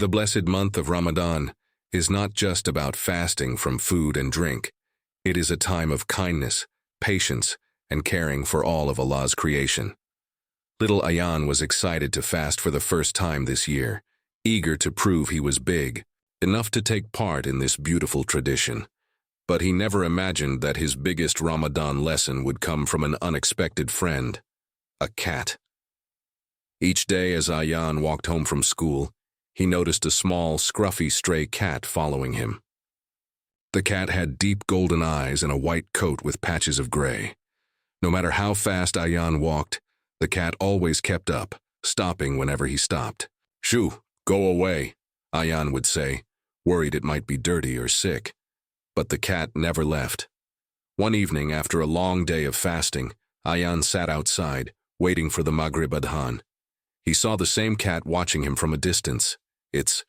The blessed month of Ramadan is not just about fasting from food and drink. It is a time of kindness, patience, and caring for all of Allah's creation. Little Ayan was excited to fast for the first time this year, eager to prove he was big enough to take part in this beautiful tradition. But he never imagined that his biggest Ramadan lesson would come from an unexpected friend, a cat. Each day as Ayan walked home from school, he noticed a small, scruffy stray cat following him. The cat had deep golden eyes and a white coat with patches of gray. No matter how fast Ayan walked, the cat always kept up, stopping whenever he stopped. "Shoo, go away," Ayan would say, worried it might be dirty or sick. But the cat never left. One evening, after a long day of fasting, Ayan sat outside, waiting for the Maghrib Adhan. He saw the same cat watching him from a distance. Its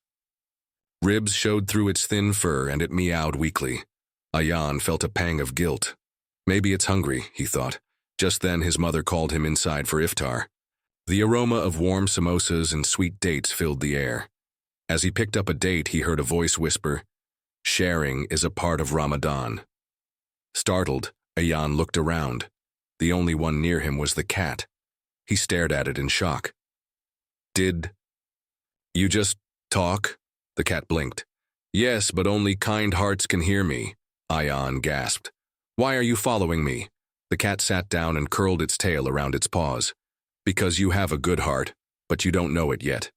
ribs showed through its thin fur and it meowed weakly. Ayan felt a pang of guilt. Maybe it's hungry, he thought. Just then his mother called him inside for iftar. The aroma of warm samosas and sweet dates filled the air. As he picked up a date, he heard a voice whisper, "Sharing is a part of Ramadan." Startled, Ayan looked around. The only one near him was the cat. He stared at it in shock. "Did you just talk?" The cat blinked. "Yes, but only kind hearts can hear me," Ayan gasped. "Why are you following me?" The cat sat down and curled its tail around its paws. "Because you have a good heart, but you don't know it yet.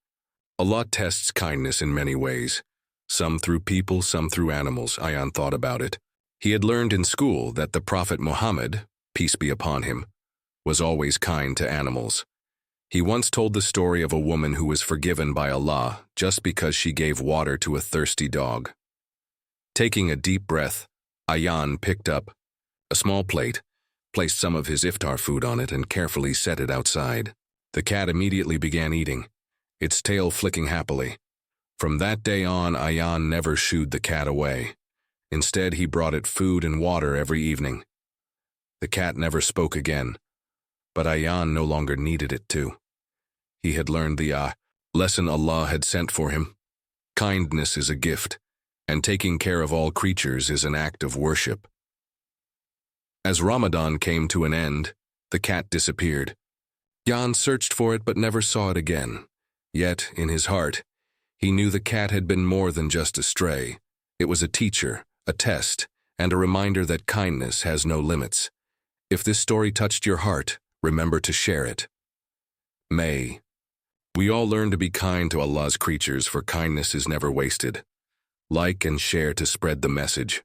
Allah tests kindness in many ways. Some through people, some through animals," Ayan thought about it. He had learned in school that the Prophet Muhammad, peace be upon him, was always kind to animals. He once told the story of a woman who was forgiven by Allah just because she gave water to a thirsty dog. Taking a deep breath, Ayan picked up a small plate, placed some of his iftar food on it, and carefully set it outside. The cat immediately began eating, its tail flicking happily. From that day on, Ayan never shooed the cat away. Instead, he brought it food and water every evening. The cat never spoke again, but Ayan no longer needed it to. He had learned the lesson Allah had sent for him. Kindness is a gift, and taking care of all creatures is an act of worship. As Ramadan came to an end, the cat disappeared. Jan searched for it but never saw it again. Yet, in his heart, he knew the cat had been more than just a stray. It was a teacher, a test, and a reminder that kindness has no limits. If this story touched your heart, remember to share it. May we all learn to be kind to Allah's creatures, for kindness is never wasted. Like and share to spread the message.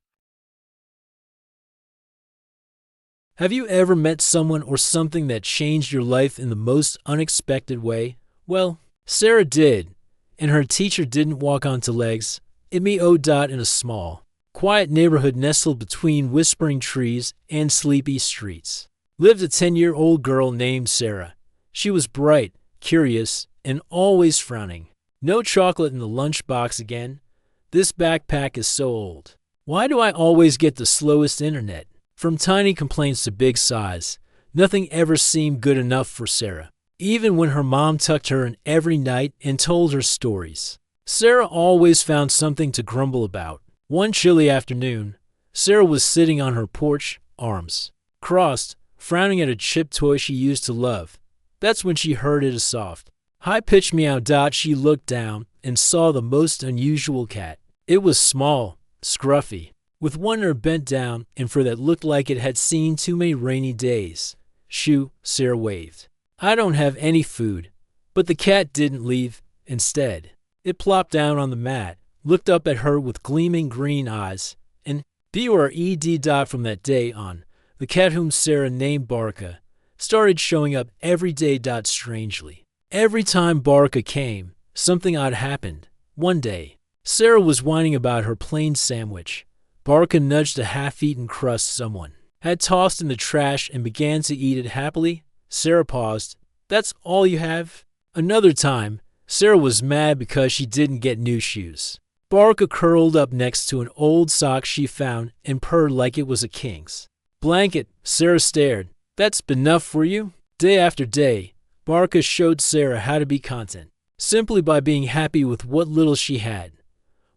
Have you ever met someone or something that changed your life in the most unexpected way? Well, Sarah did, and her teacher didn't walk onto legs. It me in a small, quiet neighborhood nestled between whispering trees and sleepy streets. Lived a 10-year-old girl named Sarah. She was bright, curious, and always frowning. No chocolate in the lunchbox again. This backpack is so old. Why do I always get the slowest internet? From tiny complaints to big sighs, nothing ever seemed good enough for Sarah. Even when her mom tucked her in every night and told her stories, Sarah always found something to grumble about. One chilly afternoon, Sarah was sitting on her porch, arms crossed, frowning at a chipped toy she used to love. That's when she heard it a soft, high-pitched meow. She looked down and saw the most unusual cat. It was small, scruffy, with one ear bent down and fur that looked like it had seen too many rainy days. "Shoo," Sarah waved. "I don't have any food." But the cat didn't leave. Instead, it plopped down on the mat, looked up at her with gleaming green eyes, and BURED. From that day on, the cat whom Sarah named Barca started showing up every day. Strangely, every time Barca came, something odd happened. One day, Sarah was whining about her plain sandwich. Barca nudged a half-eaten crust someone had tossed in the trash and began to eat it happily. Sarah paused. "That's all you have?" Another time, Sarah was mad because she didn't get new shoes. Barca curled up next to an old sock she found and purred like it was a king's blanket. Sarah stared. "That's enough for you?" Day after day, Barca showed Sarah how to be content. simply by being happy with what little she had.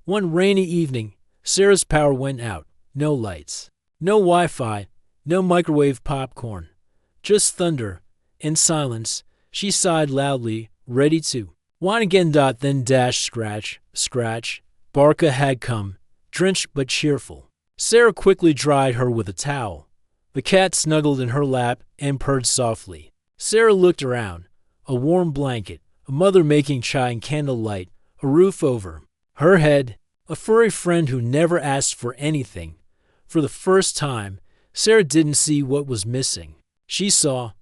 One rainy evening, Sarah's power went out. No lights, no Wi-Fi, no microwave popcorn. Just thunder and silence. She sighed loudly, ready to whine again. Then dash, scratch, scratch. Barca had come, drenched but cheerful. Sarah quickly dried her with a towel. The cat snuggled in her lap and purred softly. Sarah looked around. A warm blanket, a mother making chai in candlelight, a roof over her head, a furry friend who never asked for anything. For the first time, Sarah didn't see what was missing. She saw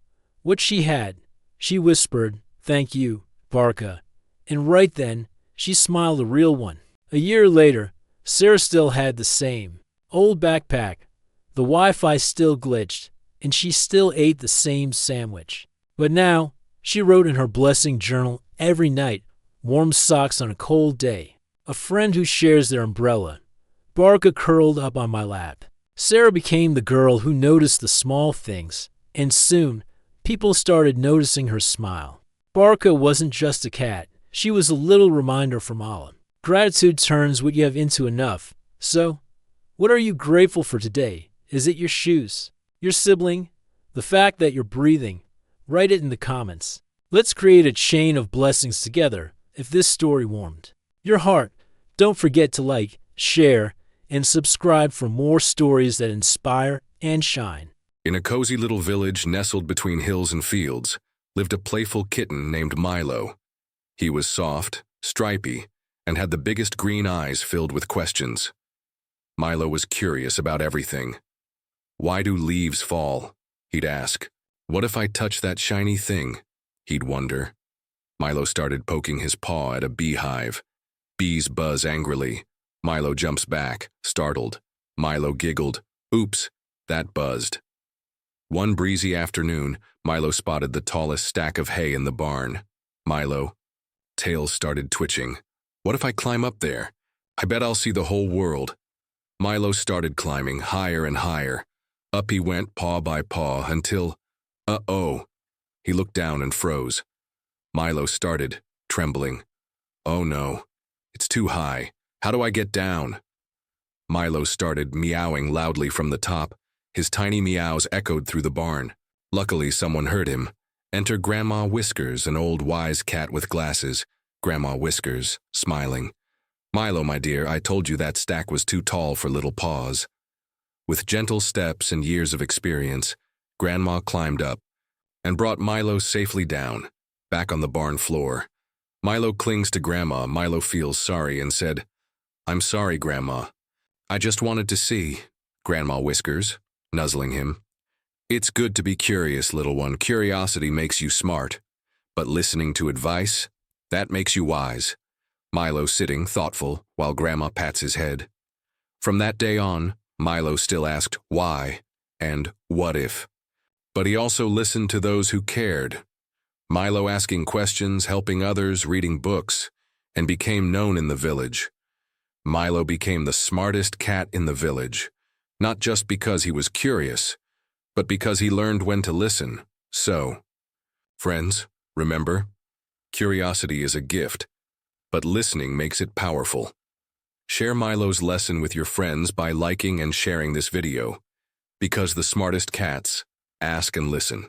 what she had. She whispered, "Thank you, Barca." And right then, she smiled a real one. A year later, Sarah still had the same old backpack. The Wi-Fi still glitched, and she still ate the same sandwich. But now, she wrote in her blessing journal every night, warm socks on a cold day, a friend who shares their umbrella. Barca curled up on my lap. Sarah became the girl who noticed the small things, and soon, people started noticing her smile. Barca wasn't just a cat. She was a little reminder from Allah. Gratitude turns what you have into enough. So, what are you grateful for today? Is it your shoes, your sibling, the fact that you're breathing? Write it in the comments. Let's create a chain of blessings together if this story warmed your heart. Don't forget to like, share, and subscribe for more stories that inspire and shine. In a cozy little village nestled between hills and fields, lived a playful kitten named Milo. He was soft, stripy, and had the biggest green eyes filled with questions. Milo was curious about everything. "Why do leaves fall?" he'd ask. "What if I touch that shiny thing?" he'd wonder. Milo started poking his paw at a beehive. Bees buzz angrily. Milo jumps back, startled. Milo giggled. "Oops, that buzzed." One breezy afternoon, Milo spotted the tallest stack of hay in the barn. Milo, tails started twitching. "What if I climb up there? I bet I'll see the whole world." Milo started climbing higher and higher. Up he went, paw by paw, until, uh-oh, he looked down and froze. Milo started, trembling. "Oh no, it's too high. How do I get down?" Milo started meowing loudly from the top. His tiny meows echoed through the barn. Luckily, someone heard him. Enter Grandma Whiskers, an old wise cat with glasses. Grandma Whiskers, smiling. "Milo, my dear, I told you that stack was too tall for little paws." With gentle steps and years of experience, Grandma climbed up and brought Milo safely down, back on the barn floor. Milo clings to Grandma. Milo feels sorry and said, "I'm sorry, Grandma. I just wanted to see." Grandma whiskers, nuzzling him. "It's good to be curious, little one. Curiosity makes you smart. But listening to advice, that makes you wise." Milo sitting, thoughtful, while Grandma pats his head. From that day on, Milo still asked why and what if. But he also listened to those who cared. Milo asking questions, helping others, reading books, and became known in the village. Milo became the smartest cat in the village, not just because he was curious, but because he learned when to listen. So, friends, remember, curiosity is a gift, but listening makes it powerful. Share Milo's lesson with your friends by liking and sharing this video, because the smartest cats ask and listen.